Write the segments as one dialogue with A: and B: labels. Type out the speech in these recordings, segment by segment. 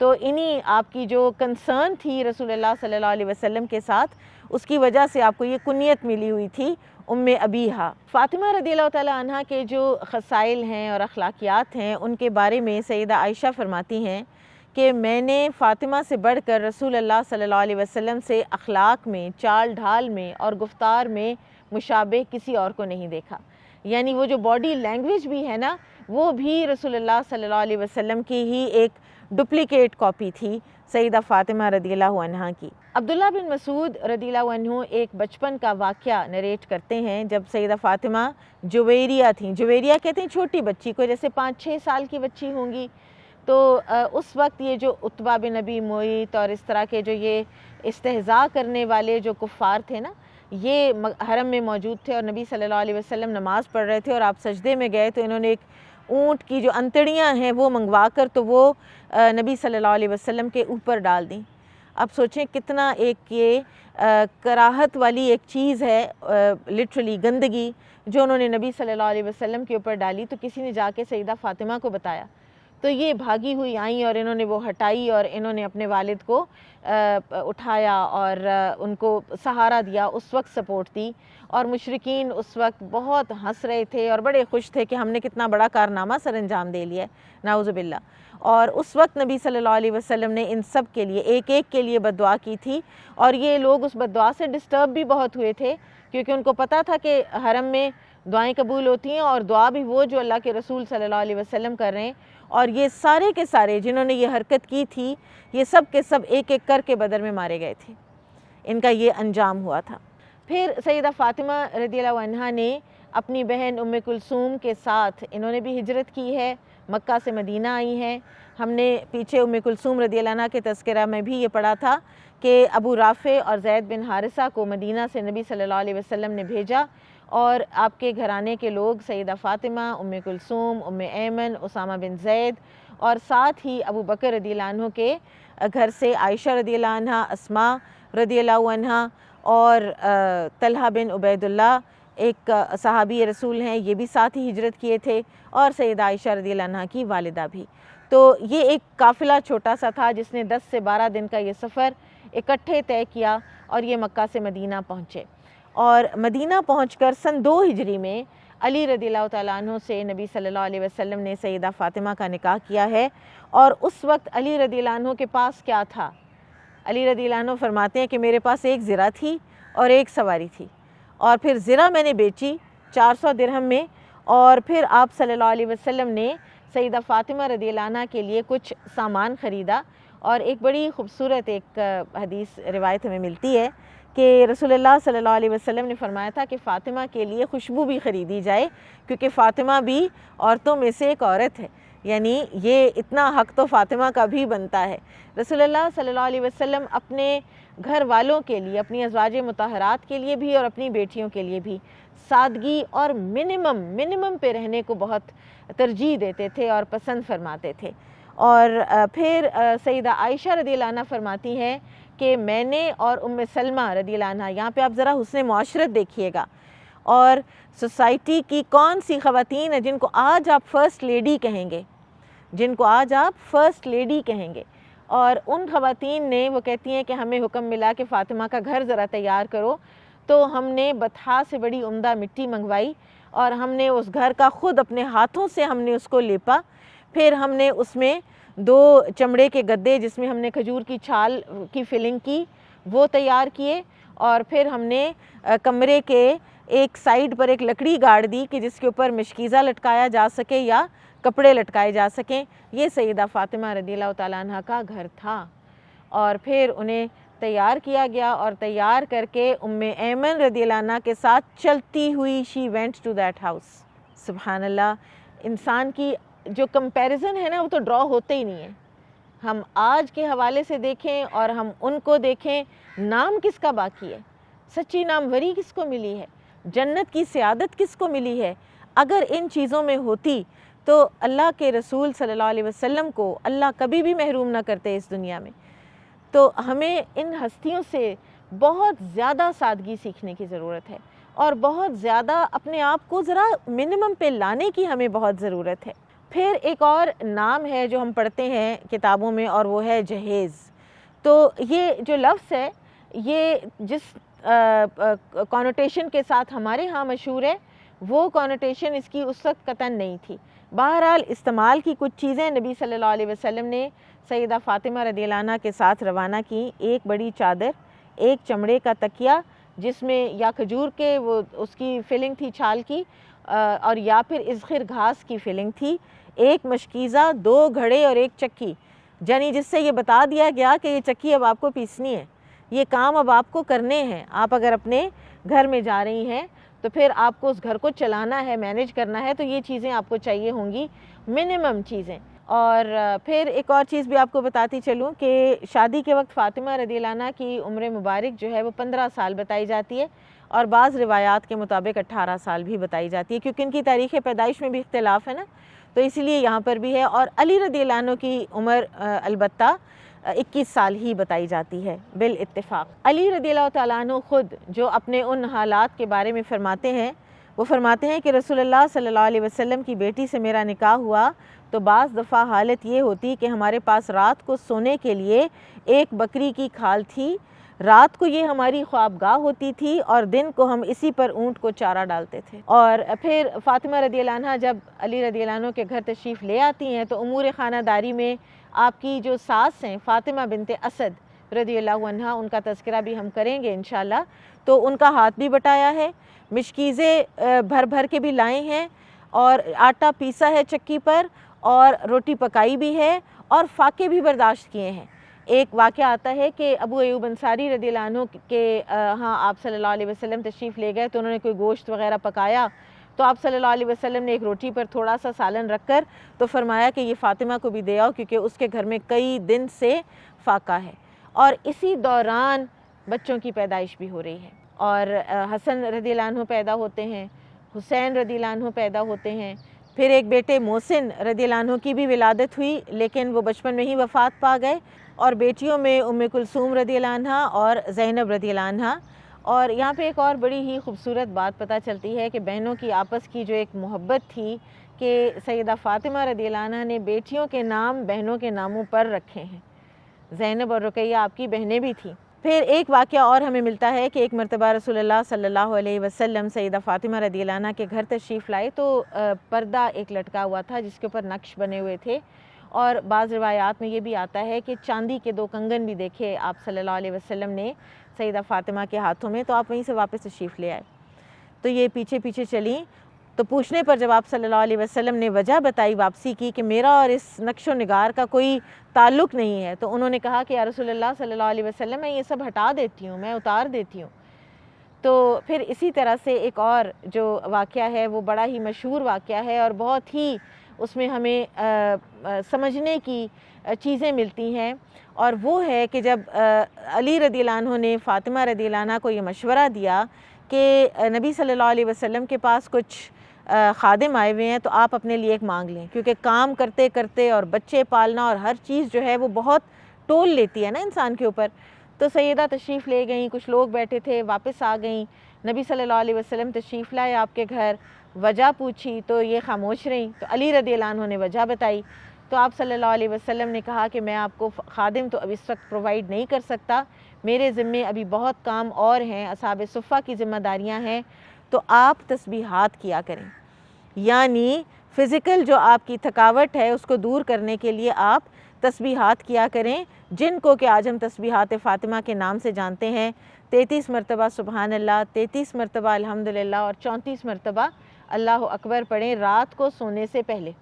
A: تو انہی آپ کی جو کنسرن تھی رسول اللہ صلی اللہ علیہ وسلم کے ساتھ، اس کی وجہ سے آپ کو یہ کنیت ملی ہوئی تھی ام ابیہا۔ فاطمہ رضی اللہ تعالی عنہ کے جو خصائل ہیں اور اخلاقیات ہیں، ان کے بارے میں سیدہ عائشہ فرماتی ہیں کہ میں نے فاطمہ سے بڑھ کر رسول اللہ صلی اللہ علیہ وسلم سے اخلاق میں، چال ڈھال میں اور گفتار میں مشابہ کسی اور کو نہیں دیکھا۔ یعنی وہ جو باڈی لینگویج بھی ہے نا، وہ بھی رسول اللہ صلی اللہ علیہ وسلم کی ہی ایک ڈپلیکیٹ کاپی تھی سیدہ فاطمہ رضی اللہ عنہ کی۔ عبداللہ بن مسعود رضی اللہ عنہ ایک بچپن کا واقعہ نریٹ کرتے ہیں جب سیدہ فاطمہ جویریہ تھیں۔ جویریہ کہتے ہیں چھوٹی بچی کو، جیسے 5-6 سال کی بچی ہوں گی۔ تو اس وقت یہ جو عتبہ بن ابی معیط اور اس طرح کے جو یہ استہزاء کرنے والے جو کفار تھے نا، یہ حرم میں موجود تھے اور نبی صلی اللہ علیہ وسلم نماز پڑھ رہے تھے اور آپ سجدے میں گئے تو انہوں نے ایک اونٹ کی جو انتڑیاں ہیں وہ منگوا کر تو وہ نبی صلی اللہ علیہ وسلم کے اوپر ڈال دیں۔ اب سوچیں کتنا ایک یہ کراہت والی ایک چیز ہے، لٹرلی گندگی جو انہوں نے نبی صلی اللہ علیہ وسلم کے اوپر ڈالی۔ تو کسی نے جا کے سیدہ فاطمہ کو بتایا تو یہ بھاگی ہوئی آئیں اور انہوں نے وہ ہٹائی اور انہوں نے اپنے والد کو اٹھایا اور ان کو سہارا دیا، اس وقت سپورٹ دی۔ اور مشرکین اس وقت بہت ہنس رہے تھے اور بڑے خوش تھے کہ ہم نے کتنا بڑا کارنامہ سر انجام دے لیا ہے، نعوذ باللہ۔ اور اس وقت نبی صلی اللہ علیہ وسلم نے ان سب کے لیے ایک ایک کے لیے بد دعا کی تھی، اور یہ لوگ اس بد دعا سے ڈسٹرب بھی بہت ہوئے تھے کیونکہ ان کو پتہ تھا کہ حرم میں دعائیں قبول ہوتی ہیں اور دعا بھی وہ جو اللہ کے رسول صلی اللہ علیہ وسلم کر رہے ہیں، اور یہ سارے کے سارے جنہوں نے یہ حرکت کی تھی یہ سب کے سب ایک ایک کر کے بدر میں مارے گئے تھے، ان کا یہ انجام ہوا تھا۔ پھر سیدہ فاطمہ رضی اللہ عنہا نے اپنی بہن ام کلثوم کے ساتھ انہوں نے بھی ہجرت کی ہے، مکہ سے مدینہ آئی ہیں۔ ہم نے پیچھے ام کلثوم رضی اللہ عنہ کے تذکرہ میں بھی یہ پڑھا تھا کہ ابو رافع اور زید بن حارثہ کو مدینہ سے نبی صلی اللہ علیہ وسلم نے بھیجا، اور آپ کے گھرانے کے لوگ سیدہ فاطمہ، ام کلثوم، ام ایمن، اسامہ بن زید، اور ساتھ ہی ابو بکر رضی اللہ عنہ کے گھر سے عائشہ رضی اللہ عنہ، اسماء رضی اللہ عنہ، اور طلحہ بن عبید اللہ ایک صحابی رسول ہیں، یہ بھی ساتھ ہی ہجرت کیے تھے، اور سیدہ عائشہ رضی اللہ عنہ کی والدہ بھی۔ تو یہ ایک قافلہ چھوٹا سا تھا جس نے 10 سے 12 دن کا یہ سفر اکٹھے طے کیا اور یہ مکہ سے مدینہ پہنچے۔ اور مدینہ پہنچ کر سن 2 ہجری میں علی رضی اللہ تعالیٰ عنہ سے نبی صلی اللہ علیہ وسلم نے سیدہ فاطمہ کا نکاح کیا ہے۔ اور اس وقت علی رضی اللہ عنہ کے پاس کیا تھا؟ علی رضی اللہ عنہ فرماتے ہیں کہ میرے پاس ایک زرہ تھی اور ایک سواری تھی، اور پھر زرہ میں نے بیچی 400 درہم میں، اور پھر آپ صلی اللہ علیہ وسلم نے سیدہ فاطمہ رضی اللہ عنہ کے لیے کچھ سامان خریدا۔ اور ایک بڑی خوبصورت ایک حدیث روایت ہمیں ملتی ہے کہ رسول اللہ صلی اللہ علیہ وسلم نے فرمایا تھا کہ فاطمہ کے لیے خوشبو بھی خریدی جائے، کیونکہ فاطمہ بھی عورتوں میں سے ایک عورت ہے، یعنی یہ اتنا حق تو فاطمہ کا بھی بنتا ہے۔ رسول اللہ صلی اللہ علیہ وسلم اپنے گھر والوں کے لیے، اپنی ازواج مطہرات کے لیے بھی اور اپنی بیٹیوں کے لیے بھی سادگی اور منیمم پہ رہنے کو بہت ترجیح دیتے تھے اور پسند فرماتے تھے۔ اور پھر سیدہ عائشہ رضی اللہ عنہ فرماتی ہیں کہ میں نے اور ام سلمہ رضی اللہ عنہ، یہاں پہ آپ ذرا حسن معاشرت دیکھیے گا، اور سوسائٹی کی کون سی خواتین ہیں جن کو آج آپ فرسٹ لیڈی کہیں گے، جن کو آج آپ فرسٹ لیڈی کہیں گے، اور ان خواتین نے وہ کہتی ہیں کہ ہمیں حکم ملا کہ فاطمہ کا گھر ذرا تیار کرو، تو ہم نے بطحا سے بڑی عمدہ مٹی منگوائی اور ہم نے اس گھر کا خود اپنے ہاتھوں سے ہم نے اس کو لیپا۔ پھر ہم نے اس میں 2 چمڑے کے گدے جس میں ہم نے کھجور کی چھال کی فلنگ کی وہ تیار کیے، اور پھر ہم نے کمرے کے ایک سائیڈ پر ایک لکڑی گاڑ دی کہ جس کے اوپر مشکیزہ لٹکایا جا سکے یا کپڑے لٹکائے جا سکیں۔ یہ سیدہ فاطمہ رضی اللہ تعالیٰ عنہ کا گھر تھا، اور پھر انہیں تیار کیا گیا، اور تیار کر کے ام ایمن رضی اللہ عنہ کے ساتھ چلتی ہوئی she went to that house. سبحان اللہ، انسان کی جو کمپیریزن ہے نا وہ تو ڈرا ہوتے ہی نہیں ہے۔ ہم آج کے حوالے سے دیکھیں اور ہم ان کو دیکھیں، نام کس کا باقی ہے؟ سچی ناموری کس کو ملی ہے؟ جنت کی سعادت کس کو ملی ہے؟ اگر ان چیزوں میں ہوتی تو اللہ کے رسول صلی اللہ علیہ وسلم کو اللہ کبھی بھی محروم نہ کرتے اس دنیا میں۔ تو ہمیں ان ہستیوں سے بہت زیادہ سادگی سیکھنے کی ضرورت ہے، اور بہت زیادہ اپنے آپ کو ذرا منیمم پہ لانے کی ہمیں بہت ضرورت ہے۔ پھر ایک اور نام ہے جو ہم پڑھتے ہیں کتابوں میں، اور وہ ہے جہیز۔ تو یہ جو لفظ ہے یہ جس کانوٹیشن کے ساتھ ہمارے ہاں مشہور ہے وہ کانوٹیشن اس کی اس وقت قطعاً نہیں تھی۔ بہرحال استعمال کی کچھ چیزیں نبی صلی اللہ علیہ وسلم نے سیدہ فاطمہ رضی اللہ عنہ کے ساتھ روانہ کی۔ ایک بڑی چادر، ایک چمڑے کا تکیہ جس میں یا کھجور کے وہ اس کی فلنگ تھی چھال کی، اور یا پھر اذخر گھاس کی فلنگ تھی، ایک مشکیزہ، 2 گھڑے اور ایک چکی، یعنی جس سے یہ بتا دیا گیا کہ یہ چکی اب آپ کو پیسنی ہے، یہ کام اب آپ کو کرنے ہیں۔ آپ اگر اپنے گھر میں جا رہی ہیں تو پھر آپ کو اس گھر کو چلانا ہے، مینیج کرنا ہے، تو یہ چیزیں آپ کو چاہیے ہوں گی، منیمم چیزیں۔ اور پھر ایک اور چیز بھی آپ کو بتاتی چلوں کہ شادی کے وقت فاطمہ رضی اللہ عنہ کی عمر مبارک جو ہے وہ 15 سال بتائی جاتی ہے، اور بعض روایات کے مطابق 18 سال بھی بتائی جاتی ہے، کیونکہ ان کی تاریخ پیدائش میں بھی اختلاف ہے نا، تو اسی لیے یہاں پر بھی ہے۔ اور علی رضی اللہ عنہ کی عمر البتہ 21 سال ہی بتائی جاتی ہے بالاتفاق۔ علی رضی اللہ تعالیٰ عنہ خود جو اپنے ان حالات کے بارے میں فرماتے ہیں، وہ فرماتے ہیں کہ رسول اللہ صلی اللہ علیہ وسلم کی بیٹی سے میرا نکاح ہوا تو بعض دفعہ حالت یہ ہوتی کہ ہمارے پاس رات کو سونے کے لیے ایک بکری کی کھال تھی، رات کو یہ ہماری خوابگاہ ہوتی تھی اور دن کو ہم اسی پر اونٹ کو چارہ ڈالتے تھے۔ اور پھر فاطمہ رضی اللہ عنہ جب علی رضی اللہ عنہ کے گھر تشریف لے آتی ہیں تو امور خانہ داری میں آپ کی جو ساس ہیں فاطمہ بنت اسد رضی اللہ عنہ، ان کا تذکرہ بھی ہم کریں گے انشاءاللہ، تو ان کا ہاتھ بھی بٹایا ہے، مشکیزیں بھر بھر کے بھی لائے ہیں، اور آٹا پیسا ہے چکی پر، اور روٹی پکائی بھی ہے، اور فاقے بھی برداشت کیے ہیں۔ ایک واقعہ آتا ہے کہ ابو ایوب انصاری رضی اللہ عنہ کے ہاں آپ صلی اللہ علیہ وسلم تشریف لے گئے تو انہوں نے کوئی گوشت وغیرہ پکایا، تو آپ صلی اللہ علیہ وسلم نے ایک روٹی پر تھوڑا سا سالن رکھ کر تو فرمایا کہ یہ فاطمہ کو بھی دے آؤ، کیونکہ اس کے گھر میں کئی دن سے فاقہ ہے۔ اور اسی دوران بچوں کی پیدائش بھی ہو رہی ہے، اور حسن رضی اللہ عنہ پیدا ہوتے ہیں، حسین رضی اللہ عنہ پیدا ہوتے ہیں، پھر ایک بیٹے محسن رضی اللہ عنہ کی بھی ولادت ہوئی لیکن وہ بچپن میں ہی وفات پا گئے، اور بیٹیوں میں ام کلثوم رضی اللہ عنہ اور زینب رضی اللہ عنہ۔ اور یہاں پہ ایک اور بڑی ہی خوبصورت بات پتہ چلتی ہے کہ بہنوں کی آپس کی جو ایک محبت تھی کہ سیدہ فاطمہ رضی اللہ عنہ نے بیٹیوں کے نام بہنوں کے ناموں پر رکھے ہیں، زینب اور رقیہ آپ کی بہنیں بھی تھیں۔ پھر ایک واقعہ اور ہمیں ملتا ہے کہ ایک مرتبہ رسول اللہ صلی اللہ علیہ وسلم سیدہ فاطمہ رضی اللہ عنہ کے گھر تشریف لائے تو پردہ ایک لٹکا ہوا تھا جس کے اوپر نقش بنے ہوئے تھے، اور بعض روایات میں یہ بھی آتا ہے کہ چاندی کے 2 کنگن بھی دیکھے آپ صلی اللہ علیہ وسلم نے سیدہ فاطمہ کے ہاتھوں میں، تو آپ وہیں سے واپس تشریف لے آئے۔ تو یہ پیچھے پیچھے چلیں تو پوچھنے پر جب آپ صلی اللہ علیہ وسلم نے وجہ بتائی واپسی کی کہ میرا اور اس نقش و نگار کا کوئی تعلق نہیں ہے، تو انہوں نے کہا کہ یا رسول اللہ صلی اللہ علیہ وسلم میں یہ سب ہٹا دیتی ہوں، میں اتار دیتی ہوں۔ تو پھر اسی طرح سے ایک اور جو واقعہ ہے وہ بڑا ہی مشہور واقعہ ہے، اور بہت ہی اس میں ہمیں سمجھنے کی چیزیں ملتی ہیں، اور وہ ہے کہ جب علی رضی اللہ عنہ نے فاطمہ رضی اللہ عنہ کو یہ مشورہ دیا کہ نبی صلی اللہ علیہ وسلم کے پاس کچھ خادم آئے ہوئے ہیں تو آپ اپنے لیے ایک مانگ لیں، کیونکہ کام کرتے کرتے اور بچے پالنا اور ہر چیز جو ہے وہ بہت ٹول لیتی ہے نا انسان کے اوپر۔ تو سیدہ تشریف لے گئیں، کچھ لوگ بیٹھے تھے واپس آ گئیں، نبی صلی اللہ علیہ وسلم تشریف لائے آپ کے گھر، وجہ پوچھی تو یہ خاموش رہیں، تو علی رضی اللہ عنہ نے وجہ بتائی، تو آپ صلی اللہ علیہ وسلم نے کہا کہ میں آپ کو خادم تو اب اس وقت پرووائیڈ نہیں کر سکتا، میرے ذمے ابھی بہت کام اور ہیں، اصحاب صفہ کی ذمہ داریاں ہیں، تو آپ تسبیحات کیا کریں، یعنی فزیکل جو آپ کی تھکاوٹ ہے اس کو دور کرنے کے لیے آپ تسبیحات کیا کریں، جن کو کہ آج ہم تسبیحات فاطمہ کے نام سے جانتے ہیں۔ 33 مرتبہ سبحان اللہ، 33 مرتبہ الحمدللہ، اور 34 مرتبہ اللہ اکبر پڑھیں رات کو سونے سے پہلے۔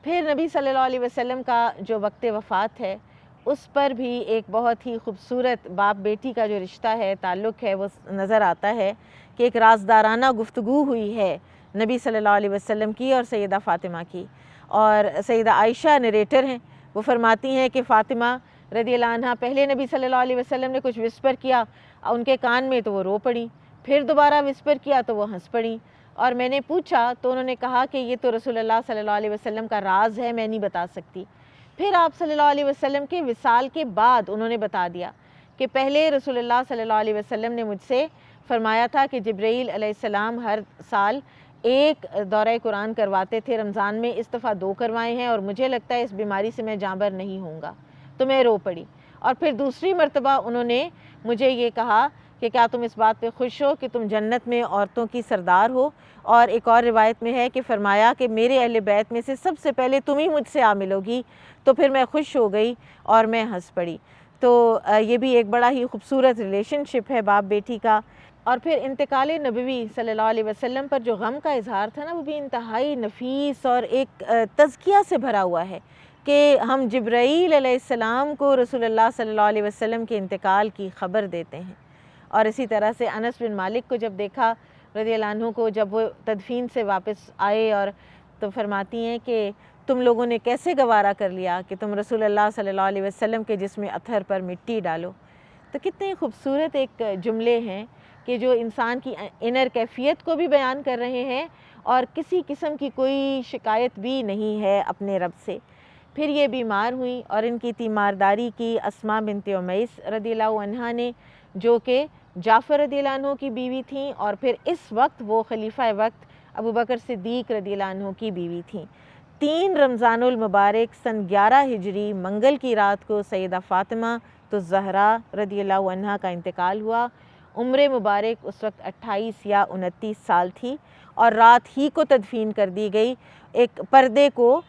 A: پھر نبی صلی اللہ علیہ وسلم کا جو وقت وفات ہے اس پر بھی ایک بہت ہی خوبصورت باپ بیٹی کا جو رشتہ ہے، تعلق ہے، وہ نظر آتا ہے کہ ایک رازدارانہ گفتگو ہوئی ہے نبی صلی اللہ علیہ وسلم کی اور سیدہ فاطمہ کی، اور سیدہ عائشہ نریٹر ہیں، وہ فرماتی ہیں کہ فاطمہ رضی اللہ عنہ پہلے نبی صلی اللہ علیہ وسلم نے کچھ وسپر کیا ان کے کان میں تو وہ رو پڑیں، پھر دوبارہ وسپر کیا تو وہ ہنس پڑیں، اور میں نے پوچھا تو انہوں نے کہا کہ یہ تو رسول اللہ صلی اللہ علیہ وسلم کا راز ہے، میں نہیں بتا سکتی۔ پھر آپ صلی اللہ علیہ وسلم کے وصال کے بعد انہوں نے بتا دیا کہ پہلے رسول اللہ صلی اللہ علیہ وسلم نے مجھ سے فرمایا تھا کہ جبرائیل علیہ السلام ہر سال ایک دورہ قرآن کرواتے تھے رمضان میں، اس دفعہ 2 کروائے ہیں اور مجھے لگتا ہے اس بیماری سے میں جاں بر نہیں ہوں گا. تو میں رو پڑی. اور پھر دوسری مرتبہ انہوں نے مجھے یہ کہا کہ کیا تم اس بات پہ خوش ہو کہ تم جنت میں عورتوں کی سردار ہو. اور ایک اور روایت میں ہے کہ فرمایا کہ میرے اہل بیت میں سے سب سے پہلے تم ہی مجھ سے آ ملو گی. تو پھر میں خوش ہو گئی اور میں ہنس پڑی. تو یہ بھی ایک بڑا ہی خوبصورت ریلیشن شپ ہے باپ بیٹی کا. اور پھر انتقال نبوی صلی اللہ علیہ وسلم پر جو غم کا اظہار تھا نا، وہ بھی انتہائی نفیس اور ایک تزکیہ سے بھرا ہوا ہے کہ ہم جبرائیل علیہ السلام کو رسول اللہ صلی اللہ علیہ وسلم کے انتقال کی خبر دیتے ہیں. اور اسی طرح سے انس بن مالک کو جب دیکھا رضی اللہ عنہ کو، جب وہ تدفین سے واپس آئے، اور تو فرماتی ہیں کہ تم لوگوں نے کیسے گوارا کر لیا کہ تم رسول اللہ صلی اللہ علیہ وسلم کے جسم اطہر پر مٹی ڈالو. تو کتنے خوبصورت ایک جملے ہیں کہ جو انسان کی انر کیفیت کو بھی بیان کر رہے ہیں اور کسی قسم کی کوئی شکایت بھی نہیں ہے اپنے رب سے. پھر یہ بیمار ہوئیں اور ان کی تیمارداری کی اسماء بنت امیس رضی اللہ عنہا نے، جو کہ جعفر رضی اللہ عنہ کی بیوی تھیں، اور پھر اس وقت وہ خلیفہ وقت ابو بکر صدیق رضی اللہ عنہ کی بیوی تھیں. 3 رمضان المبارک سن 11 ہجری منگل کی رات کو سیدہ فاطمہ تو زہرا رضی اللہ عنہا کا انتقال ہوا. عمر مبارک اس وقت 28 یا 29 سال تھی اور رات ہی کو تدفین کر دی گئی، ایک پردے کو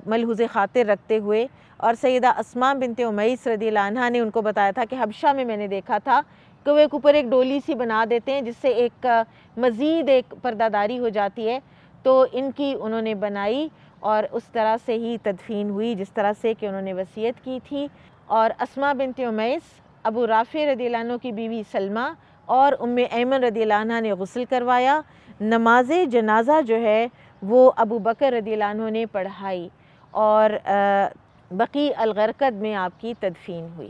A: ملحوظ خاطر رکھتے ہوئے. اور سیدہ اسماء بنت امیس رضی اللہ عنہا نے ان کو بتایا تھا کہ حبشہ میں نے دیکھا تھا کہ وہ ایک اوپر ایک ڈولی سی بنا دیتے ہیں جس سے ایک مزید ایک پردہ داری ہو جاتی ہے. تو ان کی انہوں نے بنائی اور اس طرح سے ہی تدفین ہوئی جس طرح سے کہ انہوں نے وصیت کی تھی. اور اسماء بنت امیس ابو رافع رضی اللہ عنہ کی بیوی سلمہ اور ام ایمن رضی اللہ عنہ نے غسل کروایا. نماز جنازہ جو ہے وہ ابو بکر رضی اللہ عنہ نے پڑھائی اور بقیع الغرقد میں آپ کی تدفین ہوئی.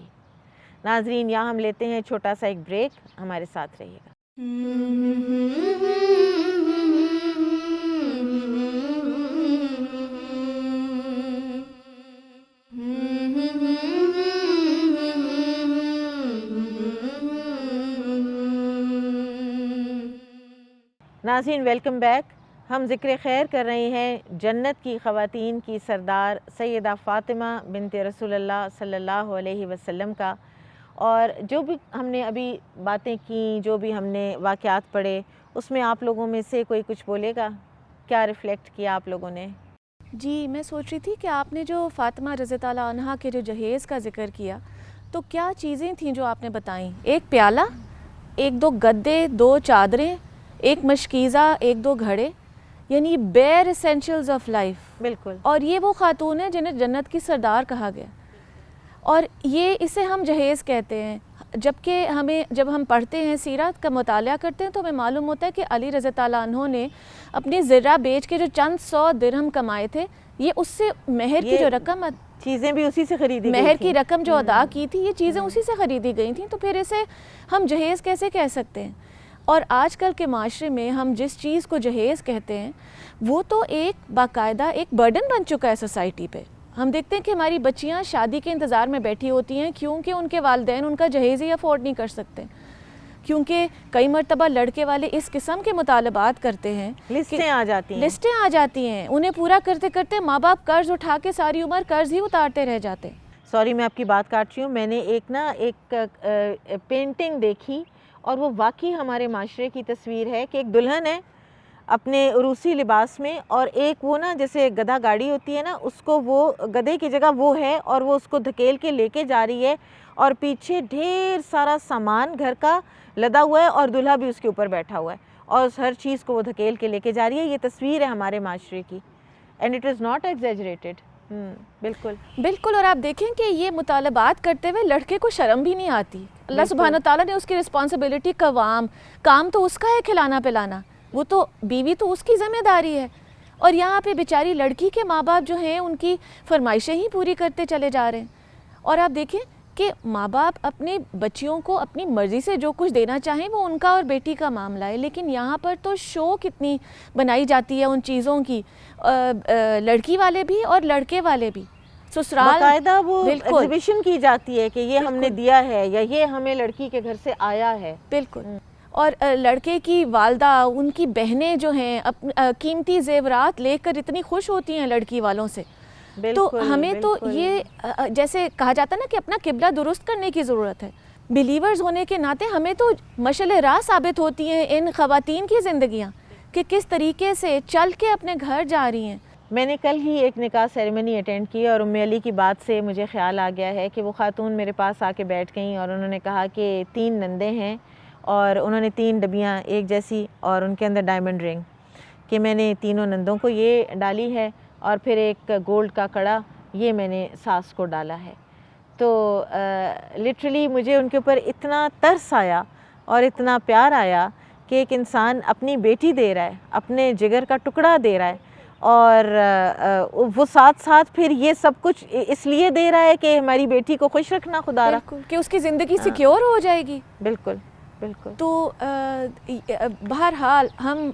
A: ناظرین، یہاں ہم لیتے ہیں چھوٹا سا ایک بریک، ہمارے ساتھ رہیے گا. ناظرین ویلکم بیک. ہم ذکر خیر کر رہے ہیں جنت کی خواتین کی سردار سیدہ فاطمہ بنت رسول اللہ صلی اللہ علیہ وسلم کا. اور جو بھی ہم نے ابھی باتیں کیں، جو بھی ہم نے واقعات پڑھے، اس میں آپ لوگوں میں سے کوئی کچھ بولے گا؟ کیا ریفلیکٹ کیا آپ لوگوں نے؟
B: جی، میں سوچ رہی تھی کہ آپ نے جو فاطمہ رضی اللہ عنہا کے جو جہیز کا ذکر کیا، تو کیا چیزیں تھیں جو آپ نے بتائیں؟ ایک پیالہ، 1-2 گدے، 2 چادریں، ایک مشکیزہ، 1-2 گھڑے، یعنی بیئر ایسینشلز آف لائف.
A: بالکل.
B: اور یہ وہ خاتون ہیں جنہیں جنت کی سردار کہا گیا، اور یہ اسے ہم جہیز کہتے ہیں. جبکہ جب ہم پڑھتے ہیں، سیرت کا مطالعہ کرتے ہیں، تو ہمیں معلوم ہوتا ہے کہ علی رضی اللہ عنہ نے اپنی زرہ بیچ کے جو چند 100 درہم کمائے تھے، یہ اس سے مہر کی جو رقم،
A: چیزیں بھی اسی سے خریدی گئی،
B: مہر کی رقم جو ادا کی تھی، یہ چیزیں اسی سے خریدی گئی تھیں. تو پھر اسے ہم جہیز کیسے کہہ سکتے ہیں؟ اور آج کل کے معاشرے میں ہم جس چیز کو جہیز کہتے ہیں، وہ تو ایک باقاعدہ ایک برڈن بن چکا ہے سوسائٹی پہ. ہم دیکھتے ہیں کہ ہماری بچیاں شادی کے انتظار میں بیٹھی ہوتی ہیں کیونکہ ان کے والدین ان کا جہیز ہی افورڈ نہیں کر سکتے، کیونکہ کئی مرتبہ لڑکے والے اس قسم کے مطالبات کرتے ہیں،
A: لسٹیں آ جاتی ہیں،
B: انہیں پورا کرتے کرتے ماں باپ قرض اٹھا کے ساری عمر قرض ہی اتارتے رہ جاتے ہیں.
A: سوری میں آپ کی بات کاٹ رہی ہوں. میں نے ایک پینٹنگ دیکھی اور وہ واقعی ہمارے معاشرے کی تصویر ہے کہ ایک دلہن ہے اپنے عروسی لباس میں، اور ایک وہ جیسے گدھا گاڑی ہوتی ہے نا، اس کو وہ گدھے کی جگہ وہ ہے اور وہ اس کو دھکیل کے لے کے جا رہی ہے، اور پیچھے ڈھیر سارا سامان گھر کا لدا ہوا ہے اور دلہا بھی اس کے اوپر بیٹھا ہوا ہے اور ہر چیز کو وہ دھکیل کے لے کے جا رہی ہے. یہ تصویر ہے ہمارے معاشرے کی، and it is not exaggerated.
B: بالکل. اور آپ دیکھیں کہ یہ مطالبات کرتے ہوئے لڑکے کو شرم بھی نہیں آتی. اللہ سبحانہ تعالیٰ نے اس کی رسپانسبلٹی کام تو اس کا ہے کھلانا پلانا، وہ تو بیوی تو اس کی ذمہ داری ہے. اور یہاں پہ بیچاری لڑکی کے ماں باپ جو ہیں ان کی فرمائشیں ہی پوری کرتے چلے جا رہے ہیں. اور آپ دیکھیں کہ ماں باپ اپنے بچیوں کو اپنی مرضی سے جو کچھ دینا چاہیں وہ ان کا اور بیٹی کا معاملہ ہے، لیکن یہاں پر تو شو کتنی بنائی جاتی ہے ان چیزوں کی، لڑکی والے بھی اور لڑکے والے بھی. سسرال
A: باقاعدہ وہ ایگزیبیشن کی جاتی ہے کہ یہ ہم نے دیا ہے یا یہ ہمیں لڑکی کے گھر سے آیا ہے.
B: بالکل. اور لڑکے کی والدہ ان کی بہنیں جو ہیں قیمتی زیورات لے کر اتنی خوش ہوتی ہیں لڑکی والوں سے. تو ہمیں تو یہ جیسے کہا جاتا ہے نا کہ اپنا قبلہ درست کرنے کی ضرورت ہے. بلیورز ہونے کے ناطے ہمیں تو مشعل راہ ثابت ہوتی ہیں ان خواتین کی زندگیاں کہ کس طریقے سے چل کے اپنے گھر جا رہی ہیں.
A: میں نے کل ہی ایک نکاح سیریمنی اٹینڈ کی اور ام علی کی بات سے مجھے خیال آ گیا ہے کہ وہ خاتون میرے پاس آ کے بیٹھ گئیں اور انہوں نے کہا کہ 3 نندیں ہیں اور انہوں نے 3 ڈبیاں ایک جیسی اور ان کے اندر ڈائمنڈ رنگ کہ میں نے تینوں نندوں کو یہ ڈالی ہے اور پھر ایک گولڈ کا کڑا یہ میں نے ساس کو ڈالا ہے. تو لٹرلی مجھے ان کے اوپر اتنا ترس آیا اور اتنا پیار آیا کہ ایک انسان اپنی بیٹی دے رہا ہے, اپنے جگر کا ٹکڑا دے رہا ہے اور وہ ساتھ ساتھ پھر یہ سب کچھ اس لیے دے رہا ہے کہ ہماری بیٹی کو خوش رکھنا خدا را,
B: کہ اس کی زندگی سیکیور ہو جائے گی.
A: بالکل بالکل.
B: تو بہرحال ہم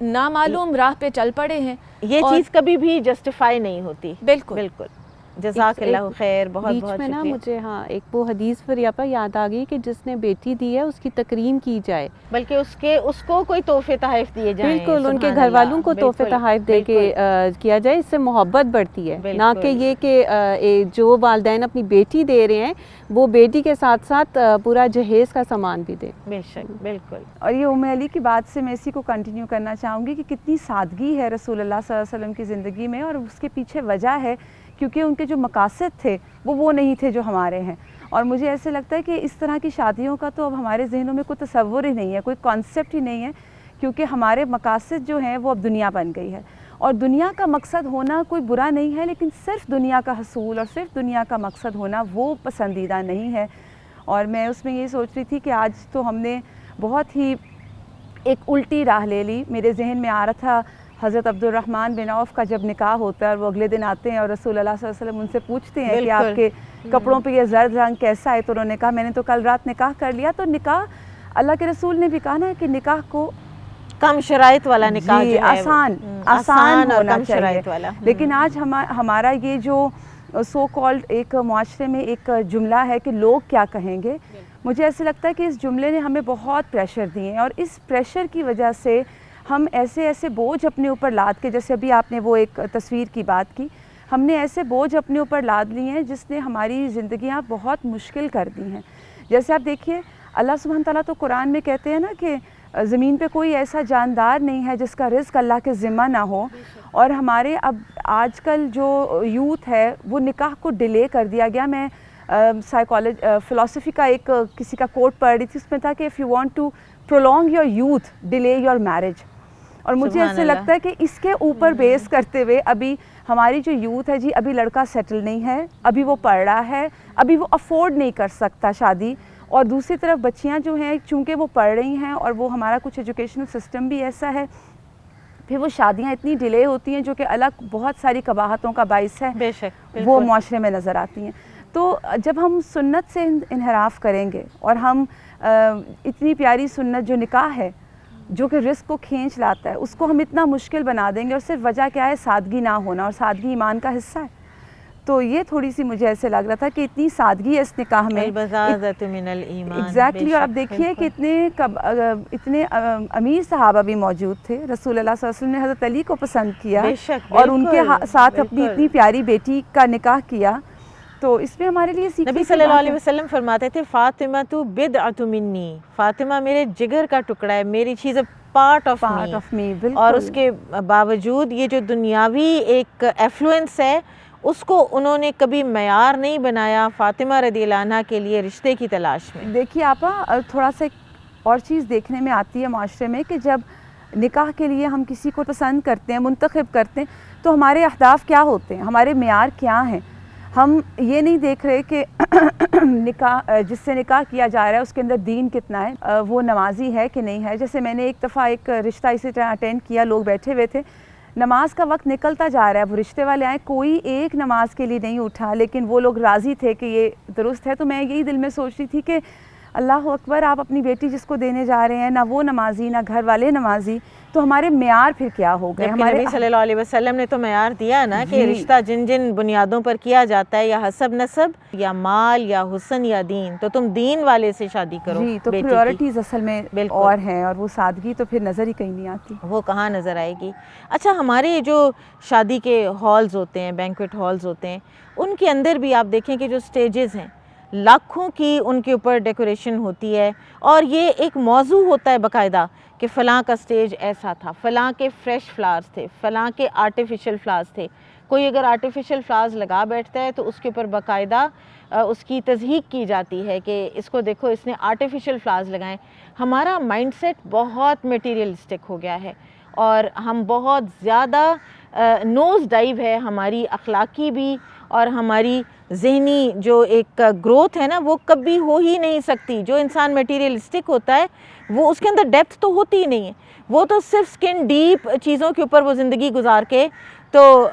B: نامعلوم راہ پہ چل پڑے ہیں.
A: یہ چیز کبھی بھی جسٹیفائی نہیں ہوتی.
B: بالکل
A: بالکل. جزاک اللہ خیر. بہت بہت
C: میں نا
A: شکریہ.
C: مجھے ایک وہ حدیث فریابہ یاد آ گئی کہ جس نے بیٹی دی ہے اس کی تکریم کی جائے,
A: بلکہ اس کو کوئی تحفے تحائف دیے جائیں.
C: بالکل, ان کے گھر والوں کو تحفے تحائف دے کے کیا جائے. اس سے محبت بڑھتی ہے, نہ کہ یہ کہ جو والدین اپنی بیٹی دے رہے ہیں وہ بیٹی کے ساتھ ساتھ پورا جہیز کا سامان بھی دے.
A: بے شک. بالکل.
D: اور یہ ام علی کی بات سے میں اسی کو کنٹینیو کرنا چاہوں گی کہ کتنی سادگی ہے رسول اللہ صلی اللہ علیہ وسلم کی زندگی میں, اور اس کے پیچھے وجہ ہے کیونکہ ان کے جو مقاصد تھے وہ نہیں تھے جو ہمارے ہیں. اور مجھے ایسے لگتا ہے کہ اس طرح کی شادیوں کا تو اب ہمارے ذہنوں میں کوئی تصور ہی نہیں ہے, کوئی کانسیپٹ ہی نہیں ہے, کیونکہ ہمارے مقاصد جو ہیں وہ اب دنیا بن گئی ہے. اور دنیا کا مقصد ہونا کوئی برا نہیں ہے, لیکن صرف دنیا کا حصول اور صرف دنیا کا مقصد ہونا وہ پسندیدہ نہیں ہے. اور میں اس میں یہ سوچ رہی تھی کہ آج تو ہم نے بہت ہی ایک الٹی راہ لے لی. میرے ذہن میں آ رہا تھا حضرت عبد الرحمن بن عوف کا جب نکاح ہوتا ہے اور وہ اگلے دن آتے ہیں اور رسول اللہ صلی اللہ علیہ وسلم ان سے پوچھتے ہیں کہ آپ کے کپڑوں پہ یہ زرد رنگ کیسا ہے, تو انہوں نے کہا میں نے تو کل رات نکاح کر لیا. تو نکاح اللہ کے رسول نے بھی کہا نا کہ نکاح کو
A: کم شرائط والا نکاح جو ہے
D: آسان
A: اور
D: ہونا
A: کم شرائط والا.
D: لیکن آج ہمارا یہ جو سو کالڈ ایک معاشرے میں ایک جملہ ہے کہ لوگ کیا کہیں گے, مجھے ایسے لگتا ہے کہ اس جملے نے ہمیں بہت پریشر دیے ہیں, اور اس پریشر کی وجہ سے ہم ایسے بوجھ اپنے اوپر لاد کے, جیسے ابھی آپ نے وہ ایک تصویر کی بات کی, ہم نے ایسے بوجھ اپنے اوپر لاد لی ہیں جس نے ہماری زندگیاں بہت مشکل کر دی ہیں. جیسے آپ دیکھیے اللہ سبحانہ تعالیٰ تو قرآن میں کہتے ہیں نا کہ زمین پہ کوئی ایسا جاندار نہیں ہے جس کا رزق اللہ کے ذمہ نہ ہو. اور ہمارے اب آج کل جو یوتھ ہے وہ نکاح کو ڈیلے کر دیا گیا. میں فلسفی کا ایک کسی کا کوٹ پڑھ رہی تھی, اس میں تھا کہ if you want to prolong your youth delay your marriage. اور مجھے ایسے لگتا ہے کہ اس کے اوپر بیس کرتے ہوئے ابھی ہماری جو یوتھ ہے جی, ابھی لڑکا سیٹل نہیں ہے, ابھی وہ پڑھ رہا ہے, ابھی وہ افورڈ نہیں کر سکتا شادی. اور دوسری طرف بچیاں جو ہیں چونکہ وہ پڑھ رہی ہیں اور وہ ہمارا کچھ ایجوکیشنل سسٹم بھی ایسا ہے, پھر وہ شادیاں اتنی ڈیلے ہوتی ہیں جو کہ الگ بہت ساری قباحتوں کا باعث ہے.
A: بے شک.
D: وہ معاشرے میں نظر آتی ہیں. تو جب ہم سنت سے انحراف کریں گے اور ہم اتنی پیاری سنت جو نکاح ہے جو کہ رزق کو کھینچ لاتا ہے اس کو ہم اتنا مشکل بنا دیں گے, اور صرف وجہ کیا ہے, سادگی نہ ہونا, اور سادگی ایمان کا حصہ ہے. تو یہ تھوڑی سی مجھے ایسے لگ رہا تھا کہ اتنی سادگی ہے اس نکاح میں.
A: البزازۃ من الایمان.
D: ایگزیکٹلی. اور اب دیکھیے کہ اتنے امیر صحابہ بھی موجود تھے. رسول اللہ صلی اللہ علیہ وسلم نے حضرت علی کو پسند کیا اور ان کے ساتھ اپنی اتنی پیاری بیٹی کا نکاح کیا. تو اس میں ہمارے لیے
A: نبی صلی اللہ علیہ وسلم فرماتے تھے فاطمہ تو بدعۃ منی, فاطمہ میرے جگر کا ٹکڑا ہے, میری چیز پارٹ آف می. اور اس کے باوجود یہ جو دنیاوی ایک ایفلوئنس ہے اس کو انہوں نے کبھی معیار نہیں بنایا فاطمہ رضی اللہ عنہ کے لیے رشتے کی تلاش میں.
D: دیکھیے آپا, تھوڑا سا اور چیز دیکھنے میں آتی ہے معاشرے میں کہ جب نکاح کے لیے ہم کسی کو پسند کرتے ہیں, منتخب کرتے ہیں, تو ہمارے اہداف کیا ہوتے ہیں, ہمارے معیار کیا ہیں. ہم یہ نہیں دیکھ رہے کہ نکاح جس سے نکاح کیا جا رہا ہے اس کے اندر دین کتنا ہے, وہ نمازی ہے کہ نہیں ہے. جیسے میں نے ایک دفعہ ایک رشتہ اسی طرح اٹینڈ کیا, لوگ بیٹھے ہوئے تھے, نماز کا وقت نکلتا جا رہا ہے, وہ رشتے والے آئے, کوئی ایک نماز کے لیے نہیں اٹھا, لیکن وہ لوگ راضی تھے کہ یہ درست ہے. تو میں یہی دل میں سوچ رہی تھی کہ اللہ اکبر آپ اپنی بیٹی جس کو دینے جا رہے ہیں نہ وہ نمازی نہ گھر والے نمازی، تو ہمارے معیار پھر کیا ہو گئے؟
A: ہمارے نبی صلی اللہ علیہ وسلم نے تو معیار دیا نا کہ رشتہ جن جن بنیادوں پر کیا جاتا ہے، یا حسب نسب یا مال یا حسن یا دین، تو تم دین والے سے شادی کرو.
D: جی تو پریورٹیز اصل میں اور ہیں، اور وہ سادگی تو پھر نظر ہی کہیں نہیں آتی.
A: وہ کہاں نظر آئے گی. اچھا ہمارے جو شادی کے ہالز ہوتے ہیں، بینکویٹ ہالز ہوتے ہیں، ان کے اندر بھی آپ دیکھیں کہ جو سٹیجز ہیں لاکھوں کی ان کے اوپر ڈیکوریشن ہوتی ہے، اور یہ ایک موضوع ہوتا ہے باقاعدہ کہ فلاں کا سٹیج ایسا تھا، فلاں کے فریش فلاورز تھے، فلاں کے آرٹیفیشل فلاورز تھے. کوئی اگر آرٹیفیشل فلاورز لگا بیٹھتا ہے تو اس کے اوپر باقاعدہ اس کی تضحیق کی جاتی ہے کہ اس کو دیکھو اس نے آرٹیفیشل فلاورز لگائیں. ہمارا مائنڈ سیٹ بہت میٹیریلسٹک ہو گیا ہے، اور ہم بہت زیادہ نوز ڈائیو ہے ہماری اخلاقی بھی، اور ہماری ذہنی جو ایک گروتھ ہے نا وہ کبھی ہو ہی نہیں سکتی. جو انسان میٹیریلسٹک ہوتا ہے وہ اس کے اندر ڈیپتھ تو ہوتی ہی نہیں ہے، وہ تو صرف سکن ڈیپ چیزوں کے اوپر وہ زندگی گزار کے تو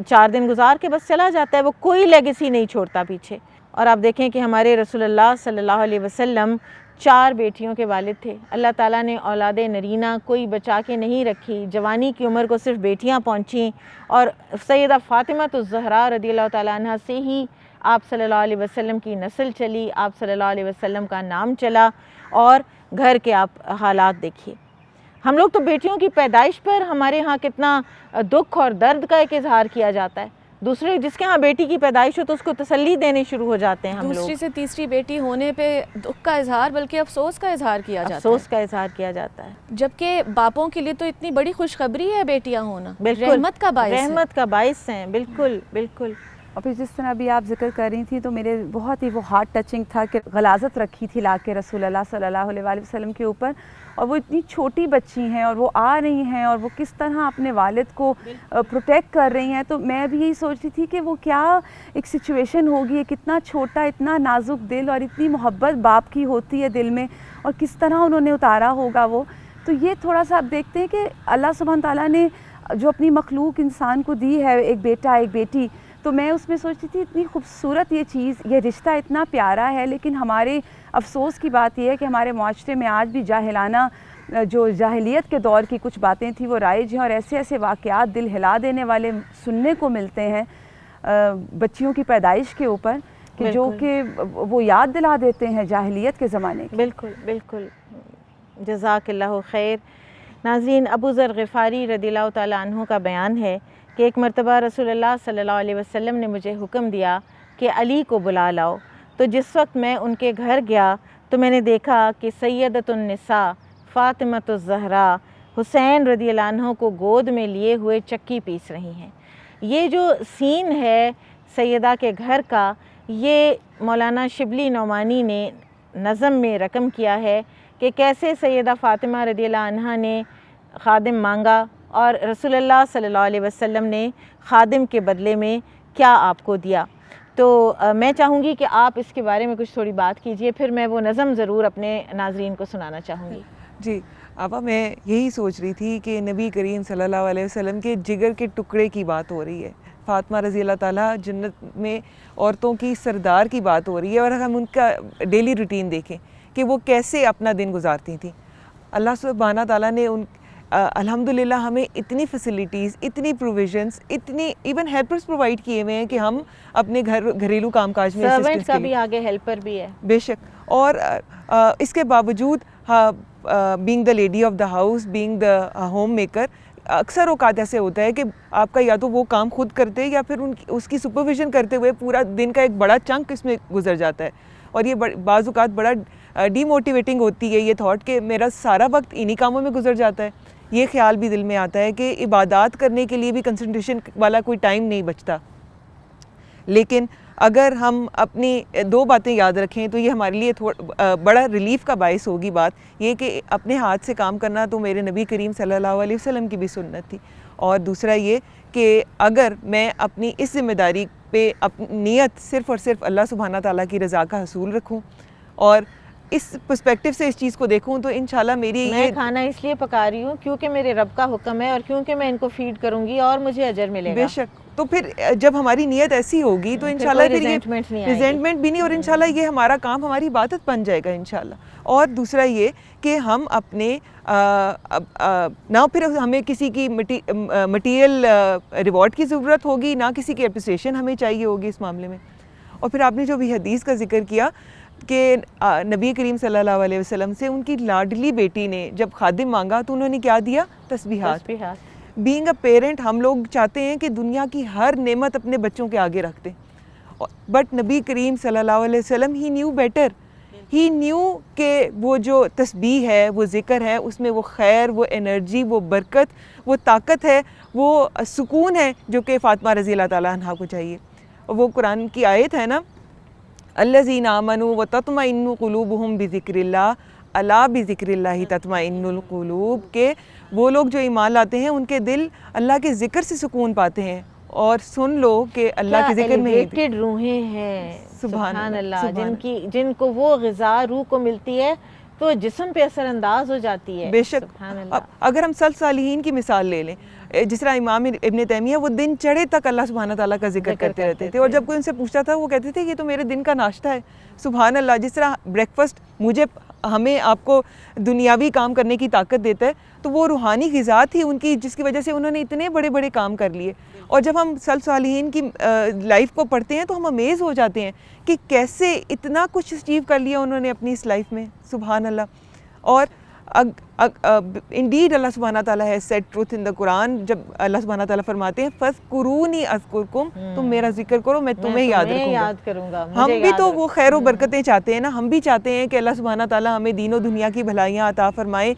A: 4 دن گزار کے بس چلا جاتا ہے، وہ کوئی لیگیسی نہیں چھوڑتا پیچھے. اور آپ دیکھیں کہ ہمارے رسول اللہ صلی اللہ علیہ وسلم 4 بیٹیوں کے والد تھے. اللہ تعالیٰ نے اولاد نرینہ کوئی بچا کے نہیں رکھی، جوانی کی عمر کو صرف بیٹیاں پہنچیں، اور سیدہ فاطمہ الزہرا رضی اللہ تعالیٰ عنہ سے ہی آپ صلی اللہ علیہ وسلم کی نسل چلی، آپ صلی اللہ علیہ وسلم کا نام چلا. اور گھر کے آپ حالات دیکھیے، ہم لوگ تو بیٹیوں کی پیدائش پر ہمارے ہاں کتنا دکھ اور درد کا ایک اظہار کیا جاتا ہے. دوسرے جس کے ہاں بیٹی کی پیدائش ہو تو اس کو تسلی دینے شروع ہو جاتے ہیں ہم لوگ.
B: دوسری سے تیسری بیٹی ہونے پہ دکھ کا اظہار بلکہ افسوس کا اظہار کیا جاتا ہے.
A: افسوس کا اظہار کیا جاتا ہے،
B: جبکہ باپوں کے لیے تو اتنی بڑی خوشخبری ہے بیٹیاں ہونا،
A: بالکل
B: رحمت کا باعث ہے.
A: رحمت کا باعث ہیں. بالکل بالکل.
D: اور پھر جس طرح ابھی آپ ذکر کر رہی تھیں تو میرے بہت ہی وہ ہارٹ ٹچنگ تھا کہ غلاظت رکھی تھی لا کے رسول اللہ صلی اللہ علیہ وآلہ وسلم کے اوپر، اور وہ اتنی چھوٹی بچی ہیں اور وہ آ رہی ہیں اور وہ کس طرح اپنے والد کو پروٹیکٹ کر رہی ہیں. تو میں بھی یہی سوچتی تھی کہ وہ کیا ایک سچویشن ہوگی، کتنا چھوٹا اتنا نازک دل اور اتنی محبت باپ کی ہوتی ہے دل میں، اور کس طرح انہوں نے اتارا ہوگا وہ. تو یہ تھوڑا سا آپ دیکھتے ہیں کہ اللہ سبحانہ تعالیٰ نے جو اپنی مخلوق انسان کو دی ہے، ایک بیٹا ایک بیٹی، تو میں اس میں سوچتی تھی اتنی خوبصورت یہ چیز، یہ رشتہ اتنا پیارا ہے، لیکن ہمارے افسوس کی بات یہ ہے کہ ہمارے معاشرے میں آج بھی جاہلانہ جو جاہلیت کے دور کی کچھ باتیں تھیں وہ رائج ہیں، اور ایسے ایسے واقعات دل ہلا دینے والے سننے کو ملتے ہیں بچیوں کی پیدائش کے اوپر کہ جو کہ وہ یاد دلا دیتے ہیں جاہلیت کے زمانے کی.
A: بالکل بالکل. جزاک اللہ خیر. ناظرین، ابو ذر غفاری رضی اللہ تعالیٰ عنہ کا بیان ہے کہ ایک مرتبہ رسول اللہ صلی اللہ علیہ وسلم نے مجھے حکم دیا کہ علی کو بلا لاؤ. تو جس وقت میں ان کے گھر گیا تو میں نے دیکھا کہ سیدۃ النساء فاطمہ الزہرا حسین رضی اللہ عنہ کو گود میں لیے ہوئے چکی پیس رہی ہیں. یہ جو سین ہے سیدہ کے گھر کا، یہ مولانا شبلی نعمانی نے نظم میں رقم کیا ہے کہ کیسے سیدہ فاطمہ رضی اللہ عنہ نے خادم مانگا اور رسول اللہ صلی اللہ علیہ وسلم نے خادم کے بدلے میں کیا آپ کو دیا. تو میں چاہوں گی کہ آپ اس کے بارے میں کچھ تھوڑی بات کیجئے، پھر میں وہ نظم ضرور اپنے ناظرین کو سنانا چاہوں گی.
E: جی آپا، میں یہی سوچ رہی تھی کہ نبی کریم صلی اللہ علیہ وسلم کے جگر کے ٹکڑے کی بات ہو رہی ہے، فاطمہ رضی اللہ تعالیٰ جنت میں عورتوں کی سردار کی بات ہو رہی ہے، اور ہم ان کا ڈیلی روٹین دیکھیں کہ وہ کیسے اپنا دن گزارتی تھیں. اللہ سبحانہ تعالیٰ نے الحمدللہ ہمیں اتنی فیسلٹیز، اتنی پروویژنس، اتنی ایون ہیلپرز پرووائڈ کیے ہوئے ہیں کہ ہم اپنے گھریلو کام کاج میں
A: سرونٹ کا بھی آگے ہیلپر بھی ہے
E: بے شک. اور اس کے باوجود being the lady of the house, being the home maker, اکثر اوقات ایسے ہوتا ہے کہ آپ کا یا تو وہ کام خود کرتے یا پھر اس کی سپرویژن کرتے ہوئے پورا دن کا ایک بڑا چنک اس میں گزر جاتا ہے. اور یہ بعض اوقات بڑا ڈی موٹیویٹنگ ہوتی ہے یہ تھاٹ کہ میرا سارا وقت انہی کاموں میں گزر جاتا ہے. یہ خیال بھی دل میں آتا ہے کہ عبادات کرنے کے لیے بھی کنسنٹریشن والا کوئی ٹائم نہیں بچتا. لیکن اگر ہم اپنی 2 باتیں یاد رکھیں تو یہ ہمارے لیے بڑا ریلیف کا باعث ہوگی. بات یہ کہ اپنے ہاتھ سے کام کرنا تو میرے نبی کریم صلی اللہ علیہ وسلم کی بھی سنت تھی. اور دوسرا یہ کہ اگر میں اپنی اس ذمہ داری پہ اپنی نیت صرف اور صرف اللہ سبحانہ تعالیٰ کی رضا کا حصول رکھوں اور اس پرسپیکٹیو سے اس چیز کو دیکھوں تو انشاءاللہ میں
A: کھانا اس لیے پکا رہی ہوں کیونکہ میرے رب کا حکم ہے اور کیونکہ میں ان کو فیڈ کروں گی اور مجھے اجر ملے گا.
E: بے شک. تو پھر جب ہماری نیت ایسی ہوگی تو انشاءاللہ پھر یہ ریزنٹمنٹ بھی نہیں، اور انشاءاللہ یہ ہمارا کام ہماری عبادت بن جائے گا انشاءاللہ. اور دوسرا یہ کہ ہم اپنے نہ پھر ہمیں کسی کی مٹیریل ریوارڈ کی ضرورت ہوگی، نہ کسی کی اپریسیشن ہمیں چاہیے ہوگی اس معاملے میں. اور پھر آپ نے جو بھی حدیث کا ذکر کیا کہ نبی کریم صلی اللہ علیہ وسلم سے ان کی لاڈلی بیٹی نے جب خادم مانگا تو انہوں نے کیا دیا؟ تسبیحات. بینگ اے پیرنٹ ہم لوگ چاہتے ہیں کہ دنیا کی ہر نعمت اپنے بچوں کے آگے رکھتے، بٹ نبی کریم صلی اللہ علیہ وسلم ہی نیو بیٹر. ہی نیو کہ وہ جو تسبیح ہے، وہ ذکر ہے، اس میں وہ خیر، وہ انرجی، وہ برکت، وہ طاقت ہے، وہ سکون ہے جو کہ فاطمہ رضی اللہ تعالیٰ عنہا کو چاہیے. اور وہ قرآن کی آیت ہے نا، الذین آمنوا وتطمئن قلوبہم بذکر اللہ الا بذکر اللہ تطمئن القلوب، کہ وہ لوگ جو ایمان لاتے ہیں ان کے دل اللہ کے ذکر سے سکون پاتے ہیں. اور سن لو کہ اللہ کے ذکر میں
A: ایلیویٹڈ روحیں ہیں سبحان اللہ، جن کو وہ غذا روح کو ملتی ہے تو جسم پہ اثر انداز ہو جاتی ہے.
E: بے شک. اگر ہم سلف صالحین کی مثال لے لیں، جس طرح امام ابن تیمیہ وہ دن چڑھے تک اللہ سبحانہ تعالیٰ کا ذکر کرتے رہتے تھے، اور جب کوئی ان سے پوچھتا تھا وہ کہتے تھے یہ تو میرے دن کا ناشتہ ہے. سبحان اللہ. جس طرح بریک فسٹ ہمیں آپ کو دنیاوی کام کرنے کی طاقت دیتا ہے، تو وہ روحانی غذا تھی ان کی، جس کی وجہ سے انہوں نے اتنے بڑے بڑے کام کر لیے. اور جب ہم سلف صالحین کی لائف کو پڑھتے ہیں تو ہم امیز ہو جاتے ہیں کہ کیسے اتنا کچھ اچیو کر لیا انہوں نے اپنی اس لائف میں. سبحان اللہ. اور انڈیڈ اللہ سبحانہ تعالیٰ ہے سیڈ ٹروتھ ان دا قرآن، جب اللہ سبحانہ تعالیٰ فرماتے ہیں فَاذْكُرُونِي أَذْكُرْكُمْ، تم میرا ذکر کرو میں تمہیں یاد رکھوں گا. ہم بھی تو وہ خیر و برکتیں چاہتے ہیں نا، ہم بھی چاہتے ہیں کہ اللہ سبحانہ تعالیٰ ہمیں دین و دنیا کی بھلائیاں عطا فرمائے،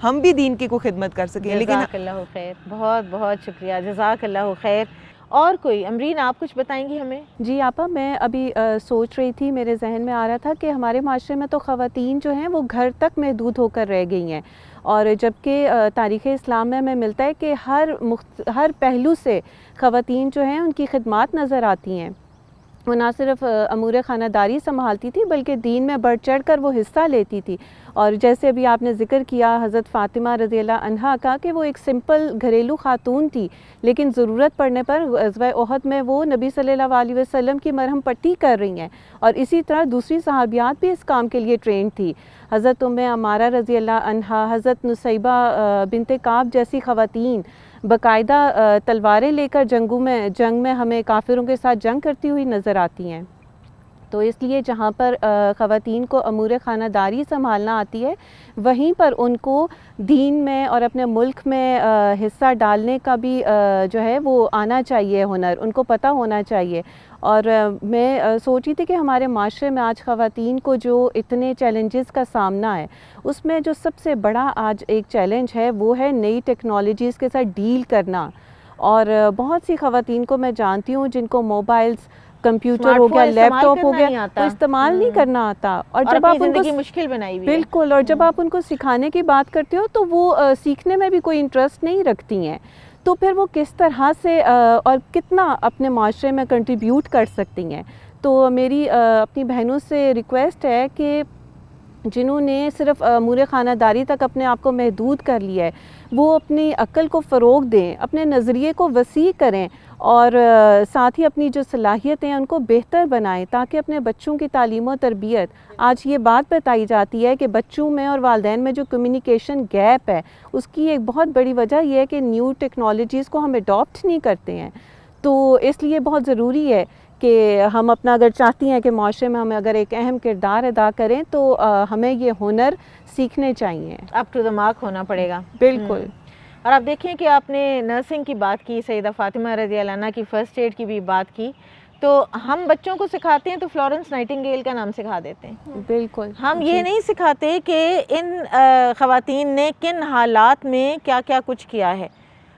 E: ہم بھی دین کی کو خدمت کر سکیں. لیکن
A: جزاک اللہ خیر، بہت بہت شکریہ، جزاک اللہ خیر. اور کوئی امرین آپ کچھ بتائیں گی ہمیں؟
C: جی آپا، میں ابھی سوچ رہی تھی، میرے ذہن میں آ رہا تھا کہ ہمارے معاشرے میں تو خواتین جو ہیں وہ گھر تک محدود ہو کر رہ گئی ہیں، اور جبکہ تاریخ اسلام میں ملتا ہے کہ ہر پہلو سے خواتین جو ہیں ان کی خدمات نظر آتی ہیں. وہ نہ صرف امور خانہ داری سنبھالتی تھی بلکہ دین میں بڑھ چڑھ کر وہ حصہ لیتی تھی. اور جیسے ابھی آپ نے ذکر کیا حضرت فاطمہ رضی اللہ عنہا کا کہ وہ ایک سمپل گھریلو خاتون تھی، لیکن ضرورت پڑنے پر غزوہ احد میں وہ نبی صلی اللہ علیہ وسلم کی مرہم پٹی کر رہی ہیں. اور اسی طرح دوسری صحابیات بھی اس کام کے لیے ٹرینڈ تھی. حضرت ام عمارہ رضی اللہ عنہا، حضرت نصیبہ بنت کعب جیسی خواتین باقاعدہ تلواریں لے کر جنگ میں ہمیں کافروں کے ساتھ جنگ کرتی ہوئی نظر آتی ہیں. تو اس لیے جہاں پر خواتین کو امور خانہ داری سنبھالنا آتی ہے، وہیں پر ان کو دین میں اور اپنے ملک میں حصہ ڈالنے کا بھی جو ہے وہ آنا چاہیے، ہنر ان کو پتہ ہونا چاہیے. اور میں سوچی تھی کہ ہمارے معاشرے میں آج خواتین کو جو اتنے چیلنجز کا سامنا ہے، اس میں جو سب سے بڑا آج ایک چیلنج ہے وہ ہے نئی ٹیکنالوجیز کے ساتھ ڈیل کرنا. اور بہت سی خواتین کو میں جانتی ہوں جن کو موبائلز، کمپیوٹر ہو گیا، لیپ ٹاپ ہو گیا، تو استعمال نہیں کرنا آتا. اور جب آپ ان کو
A: مشکل بنائی ہوئی
C: بالکل، اور جب آپ ان کو سکھانے کی بات کرتے ہو تو وہ سیکھنے میں بھی کوئی انٹرسٹ نہیں رکھتی ہیں. تو پھر وہ کس طرح سے اور کتنا اپنے معاشرے میں کنٹریبیوٹ کر سکتی ہیں. تو میری اپنی بہنوں سے ریکویسٹ ہے کہ جنہوں نے صرف امور خانہ داری تک اپنے آپ کو محدود کر لیا ہے، وہ اپنی عقل کو فروغ دیں، اپنے نظریے کو وسیع کریں، اور ساتھ ہی اپنی جو صلاحیتیں ہیں ان کو بہتر بنائیں، تاکہ اپنے بچوں کی تعلیم و تربیت. آج یہ بات بتائی جاتی ہے کہ بچوں میں اور والدین میں جو کمیونیکیشن گیپ ہے، اس کی ایک بہت بڑی وجہ یہ ہے کہ نیو ٹیکنالوجیز کو ہم اڈاپٹ نہیں کرتے ہیں. تو اس لیے بہت ضروری ہے کہ ہم اپنا اگر چاہتی ہیں کہ معاشرے میں ہمیں اگر ایک اہم کردار ادا کریں تو ہمیں یہ ہنر سیکھنے چاہیے.
A: اپ ٹو دا مارک ہونا پڑے گا.
C: بالکل.
A: اور آپ دیکھیں کہ آپ نے نرسنگ کی بات کی، سیدہ فاطمہ رضی اللہ عنہا کی فرسٹ ایڈ کی بھی بات کی، تو ہم بچوں کو سکھاتے ہیں تو فلورنس نائٹنگیل کا نام سکھا دیتے ہیں.
C: بالکل.
A: ہم یہ نہیں سکھاتے کہ ان خواتین نے کن حالات میں کیا کیا کچھ کیا ہے،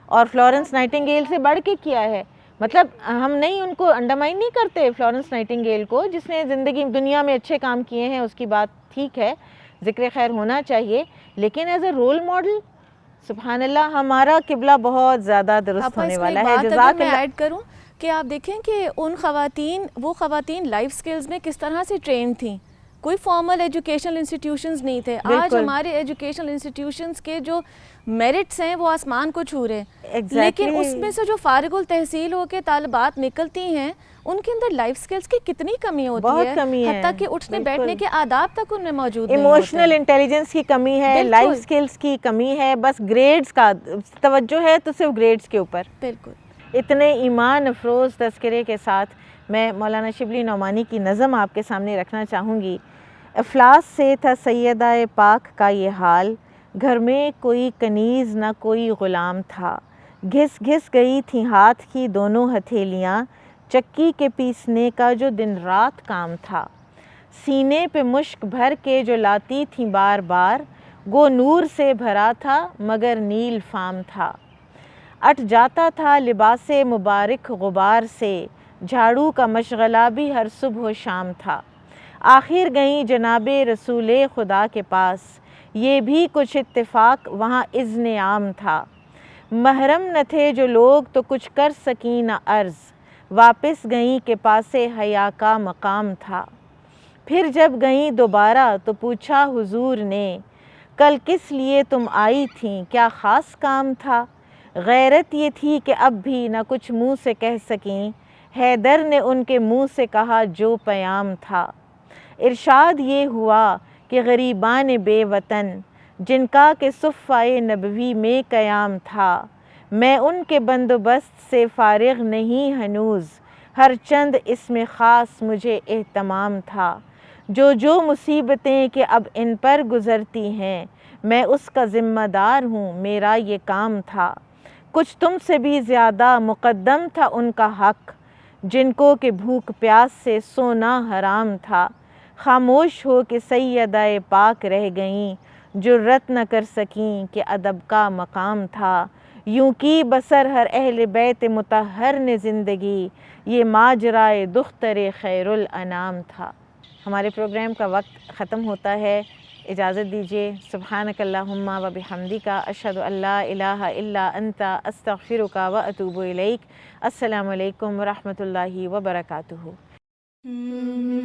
A: اور فلورنس نائٹنگیل سے بڑھ کے کیا ہے. مطلب ہم نہیں ان کو انڈرمائن نہیں کرتے فلورنس نائٹنگیل کو، جس نے زندگی دنیا میں اچھے کام کیے ہیں، اس کی بات ٹھیک ہے، ذکر خیر ہونا چاہیے، لیکن ایز اے رول ماڈل سبحان اللہ ہمارا قبلہ بہت زیادہ درست ہونے والا ہے.
B: جزاک اللہ. ایڈ کروں کہ آپ دیکھیں کہ وہ خواتین لائف سکلز میں کس طرح سے ٹرین تھیں. کوئی فارمل ایجوکیشنل انسٹیٹیوشنز نہیں تھے. آج ہمارے ایجوکیشنل انسٹیٹیوشنز کے جو میرٹس ہیں وہ آسمان کو چھو رہے ہیں, لیکن اس میں سے جو فارغ التحصیل ہو کے طالبات نکلتی ہیں ان کے اندر لائف سکلز کی کتنی کمی ہوتی ہے, حتیٰ کہ اٹھنے بیٹھنے کے آداب تک ان میں موجود نہیں ہوتے.
A: ایموشنل انٹیلیجنس کی کمی ہے, لائف سکلز کی کمی ہے, بس گریڈز کا توجہ ہے تو صرف گریڈز کے اوپر.
B: بالکل.
A: اتنے ایمان افروز تذکرے کے ساتھ میں مولانا شبلی نعمانی کی نظم آپ کے سامنے رکھنا چاہوں گی. افلاس سے تھا سیدہ پاک کا یہ حال, گھر میں کوئی کنیز نہ کوئی غلام تھا. گھس گھس گئی تھیں ہاتھ کی دونوں ہتھیلیاں, چکی کے پیسنے کا جو دن رات کام تھا. سینے پہ مشک بھر کے جو لاتی تھیں بار بار, گو نور سے بھرا تھا مگر نیل فام تھا. اٹھ جاتا تھا لباس مبارک غبار سے, جھاڑو کا مشغلہ بھی ہر صبح و شام تھا. آخر گئیں جناب رسول خدا کے پاس, یہ بھی کچھ اتفاق وہاں اذن عام تھا. محرم نہ تھے جو لوگ تو کچھ کر سکیں نہ عرض, واپس گئیں کے پاسے حیا کا مقام تھا. پھر جب گئیں دوبارہ تو پوچھا حضور نے, کل کس لیے تم آئی تھیں کیا خاص کام تھا. غیرت یہ تھی کہ اب بھی نہ کچھ منہ سے کہہ سکیں, حیدر نے ان کے منہ سے کہا جو پیام تھا. ارشاد یہ ہوا کہ غریبان بے وطن, جن کا کہ صفائے نبوی میں قیام تھا, میں ان کے بندوبست سے فارغ نہیں ہنوز, ہر چند اس میں خاص مجھے اہتمام تھا. جو مصیبتیں کہ اب ان پر گزرتی ہیں, میں اس کا ذمہ دار ہوں میرا یہ کام تھا. کچھ تم سے بھی زیادہ مقدم تھا ان کا حق, جن کو کہ بھوک پیاس سے سونا حرام تھا. خاموش ہو کہ سیدہ پاک رہ گئیں, جرت نہ کر سکیں کہ ادب کا مقام تھا. یوں کی بسر ہر اہل بیت مطہر نے زندگی, یہ ماجرائے دختر خیر الانام تھا. ہمارے پروگرام کا وقت ختم ہوتا ہے, اجازت دیجیے. سبحانک اللہم و بحمدک, اشہد ان لا الہ الا انت, استغفرک و اتوب الیک. السلام علیکم ورحمۃ اللہ وبرکاتہ.
F: Mm-hmm.